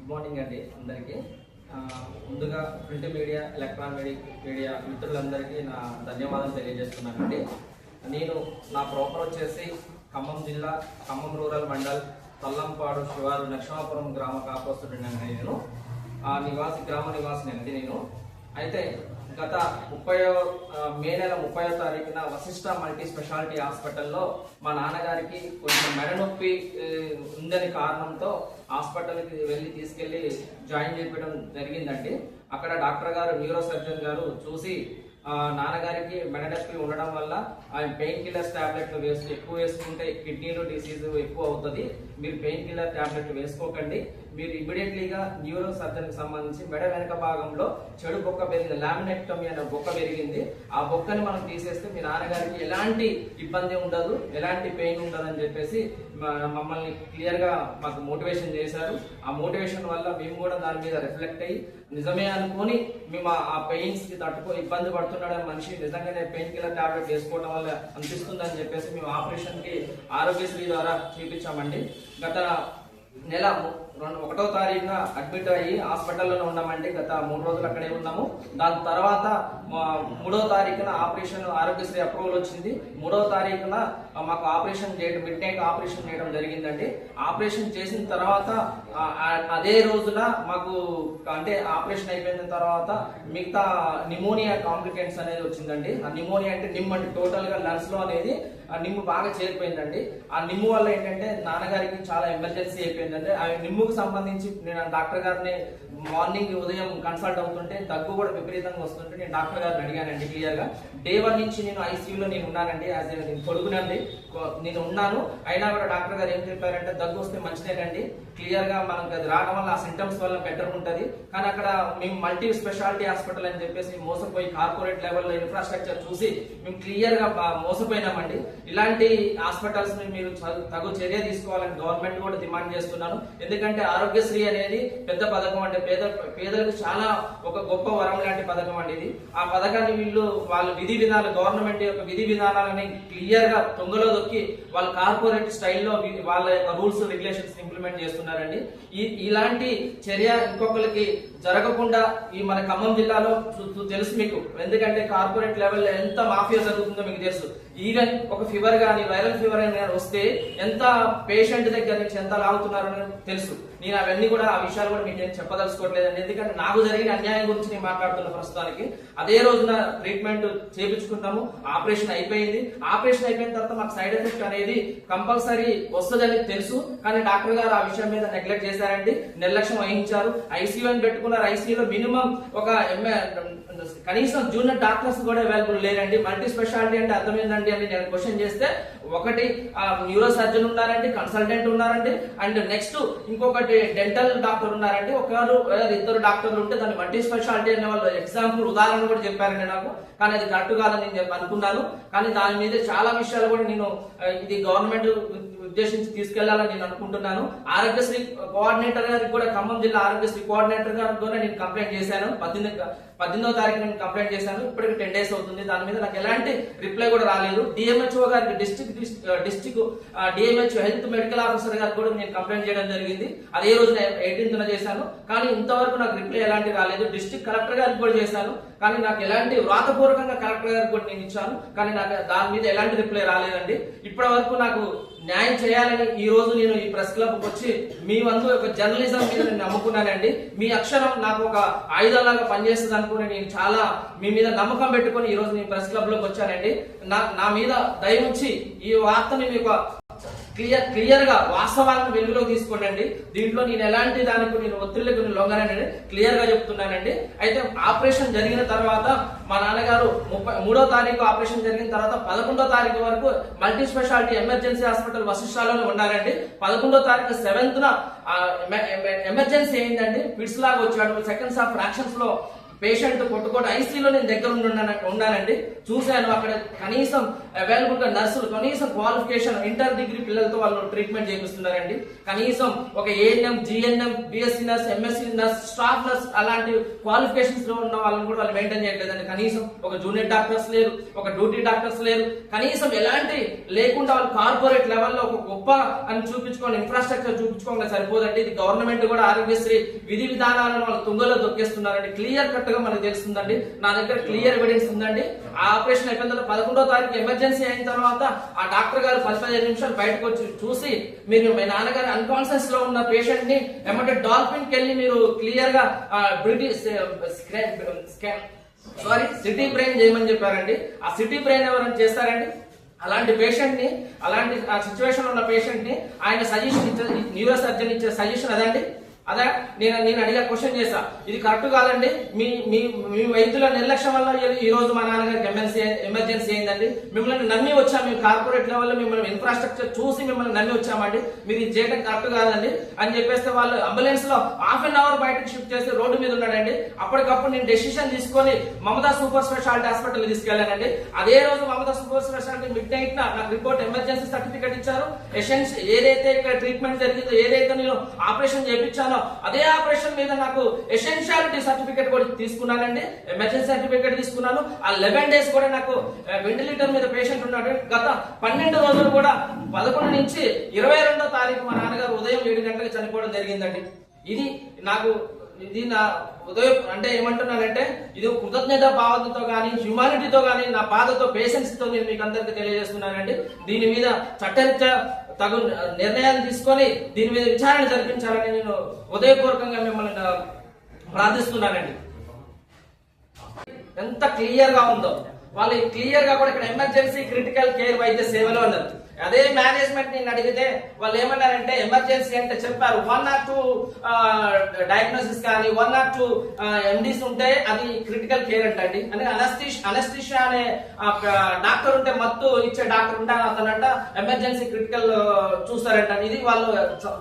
Good morning అండి అందరికీ. ముందుగా ప్రింట్ మీడియా, ఎలక్ట్రానిక్ మీడియా మిత్రులందరికీ నా ధన్యవాదాలు తెలియజేస్తున్నానండి. నేను నా ప్రాపర్ వచ్చేసి ఖమ్మం జిల్లా, ఖమ్మం రూరల్ మండల్, తల్లంపాడు శివారు నరసింహాపురం గ్రామ కాపోస్తుండే నేను గ్రామ నివాసిని అండి నేను. అయితే గత మే నెల 30వ తారీఖున వశిష్ఠ మల్టీ స్పెషాలిటీ హాస్పిటల్లో మా నాన్నగారికి కొంచెం మెడ నొప్పి ఉందని కారణంతో హాస్పిటల్కి వెళ్ళి తీసుకెళ్లి జాయిన్ చేయడం జరిగిందండి. అక్కడ డాక్టర్ గారు, న్యూరో సర్జన్ గారు చూసి నాన్నగారికి మెడ నొప్పి ఉండడం వల్ల ఆయన పెయిన్ కిల్లర్స్ టాబ్లెట్లు ఎక్కువ వేసుకుంటే కిడ్నీలో డిసీజ్ ఎక్కువ అవుతుంది, మీరు పెయిన్ కిల్లర్ టాబ్లెట్లు వేసుకోకండి, మీరు ఇమీడియట్లీగా న్యూరో సర్జన్ కి సంబంధించి మెడ వెనక భాగంలో చెడు బొక్క పెరిగింది, లామినెక్టమీ అనే బొక్క పెరిగింది, ఆ బొక్కని మనం తీసేస్తే మీ నాన్నగారికి ఎలాంటి ఇబ్బంది ఉండదు, ఎలాంటి పెయిన్ ఉండదు అని చెప్పేసి మమ్మల్ని క్లియర్ గా మాకు మోటివేషన్ చేశారు. ఆ మోటివేషన్ వల్ల మేము కూడా దాని మీద రిఫ్లెక్ట్ అయ్యి నిజమే అనుకొని మేము ఆ పెయిన్స్ కి ఇబ్బంది పడుతున్నాడు మనిషి, నిజంగానే పెయిన్ కిల్లర్ టాబ్లెట్ వేసుకోవడం వల్ల అనిపిస్తుంది అని చెప్పేసి మేము ఆపరేషన్ కి ఆరోగ్యశ్రీ ద్వారా చూపించామండి. గత నెల 1వ తారీఖున అడ్మిట్ అయ్యి హాస్పిటల్లోనే ఉన్నామండి. గత 3 రోజులు అక్కడే ఉన్నాము. దాని తర్వాత 3వ తారీఖున ఆపరేషన్ ఆరోగ్యశ్రీ అప్రూవల్ వచ్చింది. 3వ తారీఖున మాకు ఆపరేషన్ చేయడం, మిడ్ నైట్ ఆపరేషన్ చేయడం జరిగిందండి. ఆపరేషన్ చేసిన తర్వాత అదే రోజున మాకు అంటే ఆపరేషన్ అయిపోయిన తర్వాత మిగతా నిమోనియా కాంప్లికేషన్స్ అనేది వచ్చిందండి. ఆ నిమోనియా అంటే నిమ్ అంటే టోటల్ గా లంగ్స్ లో అనేది నిమ్ము బాగా చేరిపోయిందండి. ఆ నిమ్ము వల్ల ఏంటంటే నాన్నగారికి చాలా ఎమర్జెన్సీ అయిపోయిందండి. ఆ నిమ్ముకు సంబంధించి నేను డాక్టర్ గారిని మార్నింగ్ ఉదయం కన్సల్ట్ అవుతుంటే దగ్గు కూడా విపరీతంగా వస్తుంటే నేను డాక్టర్ గారిని అడిగానండి క్లియర్ గా. డే 1 నుంచి నేను ఐసీయూలో నేను ఉన్నానండి, నేను పొడుగునండి నేను ఉన్నాను. అయినా కూడా డాక్టర్ గారు ఏం చెప్పారంటే దగ్గు వస్తే మంచిదేనండి, క్లియర్ గా మనకు అది రావడం వల్ల ఆ సింటమ్స్ వల్ల బెటర్ ఉంటుంది. కానీ అక్కడ మేము మల్టీ స్పెషాలిటీ హాస్పిటల్ అని చెప్పేసి మోసపోయి కార్పొరేట్ లెవెల్లో ఇన్ఫ్రాస్ట్రక్చర్ చూసి మేము క్లియర్ గా మోసపోయినామండి. ఇలాంటి హాస్పిటల్స్ ని మీరు తగు చర్య తీసుకోవాలని గవర్నమెంట్ కూడా డిమాండ్ చేస్తున్నాను. ఎందుకంటే ఆరోగ్యశ్రీ అనేది పెద్ద పథకం అంటే పేదలకు చాలా ఒక గొప్ప వరం లాంటి పథకం అండి ఇది. ఆ పథకాన్ని వాళ్ళ విధి విధానాలు, గవర్నమెంట్ యొక్క విధి విధానాలని క్లియర్ గా తొంగలో దొక్కి వాళ్ళ కార్పొరేట్ స్టైల్లో వాళ్ళ యొక్క రూల్స్ రెగ్యులేషన్స్ ఇంప్లిమెంట్ చేస్తున్నారండి. ఇలాంటి చర్య ఇంకొకరికి జరగకుండా ఈ మన ఖమ్మం జిల్లాలో తెలుసు మీకు, ఎందుకంటే కార్పొరేట్ లెవెల్లో ఎంత మాఫియా జరుగుతుందో మీకు తెలుసు. ఈవెన్ ఒక ఫీవర్ కానీ వైరల్ ఫీవర్ అని వస్తే ఎంత పేషెంట్ దగ్గర నుంచి ఎంత లాగుతున్నారో తెలుసు. నేను అవన్నీ కూడా ఆ విషయాలు కూడా మీకు ఏం చెప్పదలుచుకోవట్లేదండి, ఎందుకంటే నాకు జరిగిన అన్యాయం గురించి నేను మాట్లాడుతున్న ప్రస్తుతానికి. అదే రోజున ట్రీట్మెంట్ చేయించుకుంటాము, ఆపరేషన్ అయిపోయింది. ఆపరేషన్ అయిపోయిన తర్వాత మాకు సైడ్ ఎఫెక్ట్ అనేది కంపల్సరీ వస్తుందని తెలుసు, కానీ డాక్టర్ గారు ఆ విషయం మీద నెగ్లెక్ట్ చేశారండి, నిర్లక్ష్యం వహించారు. ఐసీయూ అని పెట్టుకున్నారు. ఐసీయూలో మినిమం ఒక కనీసం జూనియర్ డాక్టర్స్ కూడా అవైలబుల్ లేరండి. మల్టీ స్పెషాలిటీ అంటే అర్థమైందండి అని నేను క్వశ్చన్ చేస్తే ఒకటి న్యూరో సర్జన్ ఉన్నారండి, కన్సల్టెంట్ ఉన్నారండి, అండ్ నెక్స్ట్ ఇంకొకటి డెంటల్ డాక్టర్ ఉన్నారండి. ఒకరు 2 డాక్టర్లు ఉంటే దాన్ని మల్టీ స్పెషాలిటీ అనే వాళ్ళు ఎగ్జాంపుల్ ఉదాహరణ కూడా చెప్పారండి నాకు. కానీ అది కరెక్ట్ కాదని నేను అనుకున్నాను. కానీ దాని మీద చాలా విషయాలు కూడా నేను ఇది గవర్నమెంట్ ఉద్దేశించి తీసుకెళ్లాలని నేను అనుకుంటున్నాను. ఆరోగ్యశ్రీ కోఆర్డినేటర్ గారికి కూడా, ఖమ్మం జిల్లా ఆరోగ్యశ్రీ కోఆర్డినేటర్ గారికి కూడా నేను కంప్లైంట్ చేశాను. 18వ తారీఖు నేను కంప్లైంట్ చేశాను. ఇప్పటికి 10 days అవుతుంది. దాని మీద నాకు ఎలాంటి రిప్లై కూడా రాలేదు. డిఎంహెచ్ఓ గారికి, district DMHO health medical officer గారికి కూడా నేను కంప్లైంట్ చేయడం జరిగింది. అదే రోజు 18న చేశాను. కానీ ఇంతవరకు నాకు రిప్లై ఎలాంటి రాలేదు. డిస్ట్రిక్ట్ కలెక్టర్ గారికి కూడా చేశాను, కానీ నాకు ఎలాంటి వ్రాతపూర్వకంగా కలెక్టర్ గారికి కూడా నేను ఇచ్చాను, కానీ నాకు దాని మీద ఎలాంటి రిప్లై రాలేదండి. ఇప్పటి వరకు నాకు న్యాయం చేయాలని ఈ రోజు నేను ఈ ప్రెస్ క్లబ్ వచ్చి మీ వంతు ఒక జర్నలిజం మీద నేను నమ్ముకున్నానండి. మీ అక్షరం నాకు ఒక ఆయుధంలాగా పనిచేస్తుంది అనుకుని నేను చాలా మీ మీద నమ్మకం పెట్టుకుని ఈ రోజు నేను ప్రెస్ క్లబ్ లోకి వచ్చానండి. నా మీద దయ ఉంచి ఈ వార్తని మీకు క్లియర్ గా వాస్తవాలను వెలుగులోకి తీసుకోండి. దీంట్లో నేను ఎలాంటి దానికి నేను ఒత్తిళ్లకు లొంగనని క్లియర్ గా చెప్తున్నానండి. అయితే ఆపరేషన్ జరిగిన తర్వాత మా నాన్నగారు 3వ తారీఖు ఆపరేషన్ జరిగిన తర్వాత 11వ తారీఖు వరకు మల్టీ స్పెషాలిటీ ఎమర్జెన్సీ హాస్పిటల్ వశిష్ఠాలోనే ఉన్నారండి. 11వ తారీఖు 7th ఎమర్జెన్సీ ఏంటండి, ఫిట్స్ లాగా వచ్చాడు. సెకండ్స్ ఆఫ్ ఫ్రాక్షన్స్ లో పేషెంట్ కొట్టుకోటి ఐసీయూలో నేను దగ్గర ఉన్నానండి. చూశాను అక్కడ కనీసం అవైలబుల్ గా నర్సులు కనీసం క్వాలిఫికేషన్ ఇంటర్ డిగ్రీ పిల్లలతో వాళ్ళు ట్రీట్మెంట్ చేపిస్తున్నారండి. కనీసం ఒక ANM, GNM, BSc nurse, MSc nurse, staff nurse అలాంటి క్వాలిఫికేషన్స్ లో ఉన్న వాళ్ళని కూడా వాళ్ళు మెయింటైన్ చేయట్లేదండి. కనీసం ఒక జూనియర్ డాక్టర్స్ లేరు, ఒక డ్యూటీ డాక్టర్స్ లేరు, కనీసం ఎలాంటి లేకుండా వాళ్ళు కార్పొరేట్ లెవెల్లో ఒక గొప్ప అని చూపించుకోవాలి, ఇన్ఫ్రాస్ట్రక్చర్ చూపించుకోవాలి సరిపోదండి. ఇది గవర్నమెంట్ కూడా ఆరోగ్యశ్రీ విధి విధానాలను వాళ్ళు తుంగలో దొక్కేస్తున్నారండి. క్లియర్ కట్ గా మనకు తెలుస్తుందండి. నా దగ్గర క్లియర్ ఎవిడెన్స్ ఉందండి. ఆ ఆపరేషన్ అయిపోయిన తర్వాత 11వ తారీఖు ఎమర్జెన్సీ అయిన తర్వాత ఆ డాక్టర్ గారు 15 నిమిషాలు బయటకు వచ్చి చూసి, మీరు మీ నాన్నగారు అన్కాన్షియస్ లో ఉన్న పేషెంట్ ని ఏమంటే డాల్ఫిన్ కి వెళ్ళి మీరు క్లియర్ గా సిటీ బ్రెయిన్ చేయమని చెప్పారండి. ఆ సిటీ బ్రెయిన్ ఎవరైనా చేస్తారండి? అలాంటి పేషెంట్ ని, అలాంటి సిచ్యువేషన్ ఉన్న పేషెంట్ ని ఆయన సజెషన్ ఇచ్చే, న్యూరో సర్జన్ ఇచ్చే సజెషన్ అదండి. అదే నేను అడిగా క్వశ్చన్ చేశా, ఇది కరెక్ట్ కాదండి, మీ వైద్యుల నిర్లక్ష్యం వల్ల ఈ రోజు మా నాన్నగారికి ఎమర్జెన్సీ అయిందండి. మిమ్మల్ని నమ్మి వచ్చాం, మేము కార్పొరేట్ లెవెల్లో మిమ్మల్ని ఇన్ఫ్రాస్ట్రక్చర్ చూసి మిమ్మల్ని నమ్మి వచ్చామండి, మీరు ఇది చేయడం కరెక్ట్ కాదండి అని చెప్పేస్తే వాళ్ళు అంబులెన్స్ లో ½ అన్ అవర్ బయటకు షిఫ్ట్ చేసి రోడ్డు మీద ఉన్నాడండి. అప్పటికప్పుడు నేను డెసిషన్ తీసుకొని మమతా సూపర్ స్పెషాలిటీ హాస్పిటల్ తీసుకెళ్లానండి. అదే రోజు Mamata super speciality mid night నాకు రిపోర్ట్ ఎమర్జెన్సీ సర్టిఫికేట్ ఇచ్చారు. ఏదైతే ఇక్కడ ట్రీట్మెంట్ జరిగిందో, ఏదైతే నేను ఆపరేషన్ చేయించానో అదే ఆపరేషన్ మీద నాకు ఎసెన్షియాలిటీ సర్టిఫికేట్ కూడా తీసుకున్నానండి, ఎమర్జెన్సీ సర్టిఫికేట్ తీసుకున్నాను. ఆ 11 days కూడా నాకు వెంటిలేటర్ మీద పేషెంట్ ఉన్నాడు. గత 12 రోజులు కూడా 11 నుంచి 22వ తారీఖు మా నాన్నగారు ఉదయం 7 గంటలకు చనిపోవడం జరిగిందండి. ఇది నా ఉదయం అంటే ఏమంటున్నానంటే, ఇది కృతజ్ఞత భావంతో కానీ హ్యూమానిటీతో కానీ నా బాధతో పేషెన్స్ తో నేను మీకు అందరికీ తెలియజేస్తున్నానండి. దీని మీద చట్టరీత్యా తగు నిర్ణయాలు తీసుకొని దీని మీద విచారణ జరిపించాలని నేను ఉదయపూర్వకంగా మిమ్మల్ని ప్రార్థిస్తున్నానండి. ఎంత క్లియర్ గా ఉందో వాళ్ళు క్లియర్ గా కూడా ఇక్కడ ఎమర్జెన్సీ క్రిటికల్ కేర్ వైద్య సేవలు అన్నారు. అదే మేనేజ్మెంట్ నేను అడిగితే వాళ్ళు ఏమన్నారంటే, ఎమర్జెన్సీ అంటే చెప్పారు 1 or 2 డయాగ్నోసిస్ కానీ 1 or 2 MDs ఉంటే అది క్రిటికల్ కేర్ అంటండి. అంటే అనస్థిషియా అనే డాక్టర్ ఉంటే, మత్తు ఇచ్చే డాక్టర్ ఉంటే అతనంట ఎమర్జెన్సీ క్రిటికల్ చూస్తారంట. ఇది వాళ్ళు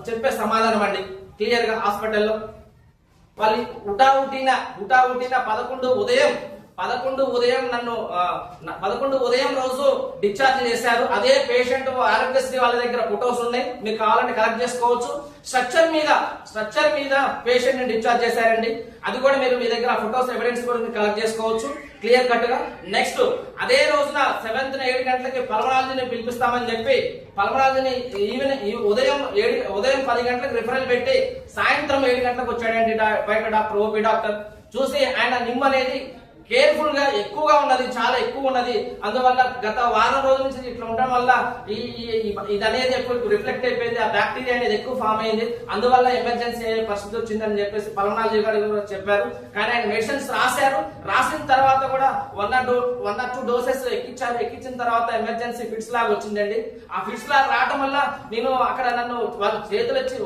చెప్పే సమాధానం అండి. క్లియర్ గా హాస్పిటల్లో వాళ్ళు ఉటావుటిన 11 ఉదయం నన్ను 11 ఉదయం రోజు డిశ్చార్జ్ చేశారు. అదే పేషెంట్ ఆరోగ్యశ్రీ వాళ్ళ దగ్గర ఫోటోస్ ఉన్నాయి, మీకు కావాలంటే కలెక్ట్ చేసుకోవచ్చు. స్ట్రక్చర్ మీద పేషెంట్ ని డిశ్చార్జ్ చేశారండి. అది కూడా మీరు మీ దగ్గర ఫోటోస్ ఎవిడెన్స్ కూడా కలెక్ట్ చేసుకోవచ్చు క్లియర్ కట్ గా. నెక్స్ట్ అదే రోజున 7th 7 గంటలకి పల్మనాలజీని పిలిపిస్తామని చెప్పి పల్మనాలజీని ఉదయం 10 గంటలకు రిఫరల్ పెట్టి సాయంత్రం 7 గంటలకు వచ్చాడండి బయట డాక్టర్, ఓపీ డాక్టర్. చూసి ఆయన నిమ్మ అనేది కేర్ఫుల్ గా ఎక్కువగా ఉన్నది, చాలా ఎక్కువ ఉన్నది. అందువల్ల గత వారం రోజుల నుంచి ఇట్లా ఉండడం వల్ల ఇది అనేది ఎక్కువ రిఫ్లెక్ట్ అయిపోయింది, ఆ బ్యాక్టీరియా అనేది ఎక్కువ ఫామ్ అయింది, అందువల్ల ఎమర్జెన్సీ అయ్యే పరిస్థితి వచ్చిందని చెప్పేసి పల్మనాలజీ గారు కూడా చెప్పారు. కానీ ఆయన మెడిసిన్స్ రాశారు. రాసిన తర్వాత కూడా 1 or 2 డోసెస్ ఎక్కించారు. ఎక్కించిన తర్వాత ఎమర్జెన్సీ ఫిట్స్ లాగా వచ్చిందండి. ఆ ఫిట్స్ లాగా రావడం వల్ల నేను అక్కడ నన్ను వాళ్ళు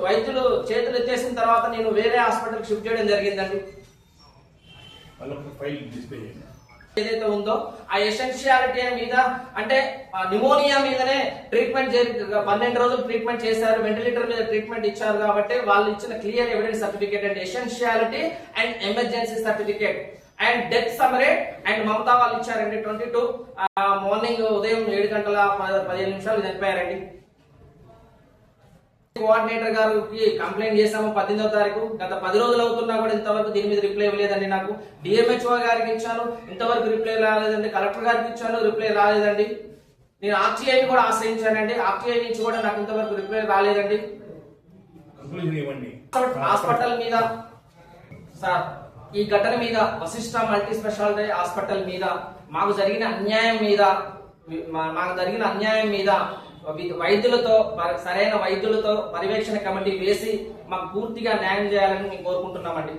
వైద్యులు చేతులు ఎత్తేసిన తర్వాత నేను వేరే హాస్పిటల్ షిఫ్ట్ చేయడం జరిగిందండి. ఏదైతే ఉందో ఆ ఎసెన్షియాలిటీ మీద అంటే న్యూమోనియా మీదనే ట్రీట్మెంట్ 12 రోజులు ట్రీట్మెంట్ చేశారు, వెంటిలేటర్ మీద ట్రీట్మెంట్ ఇచ్చారు. కాబట్టి వాళ్ళు ఇచ్చిన క్లియర్ ఎవిడెన్స్ సర్టిఫికేట్ అంటే essentiality and emergency certificate and death summary and Mamata వాళ్ళు ఇచ్చారండి. 22 మార్నింగ్ ఉదయం 7:15 చనిపోయారండి. కోఆర్డినేటర్ గారికి కంప్లైంట్ చేసాము 18వ తారీఖు. గత 10 రోజులు అవుతున్నా కూడా ఇంతవరకు దీని మీద రిప్లై ఇవ్వలేదండి. నాకు డిఎంహెచ్ఓ గారికి ఇచ్చాను, ఇంతవరకు రిప్లై రాలేదండి. కలెక్టర్ గారికి ఇచ్చాను, రిప్లై రాలేదండి. నేను ఆర్టీఐని కూడా ఆశ్రయించానండి, ఆర్టీఐ నుంచి కూడా నాకు ఇంతవరకు రిప్లై రాలేదండి. హాస్పిటల్ మీద సార్, ఈ ఘటన మీద వశిష్ఠ మల్టీ స్పెషాలిటీ హాస్పిటల్ మీద మాకు జరిగిన అన్యాయం మీద వైద్యులతో సరైన వైద్యులతో పర్యవేక్షణ కమిటీ వేసి మాకు పూర్తిగా న్యాయం చేయాలని మేము కోరుకుంటున్నామండి.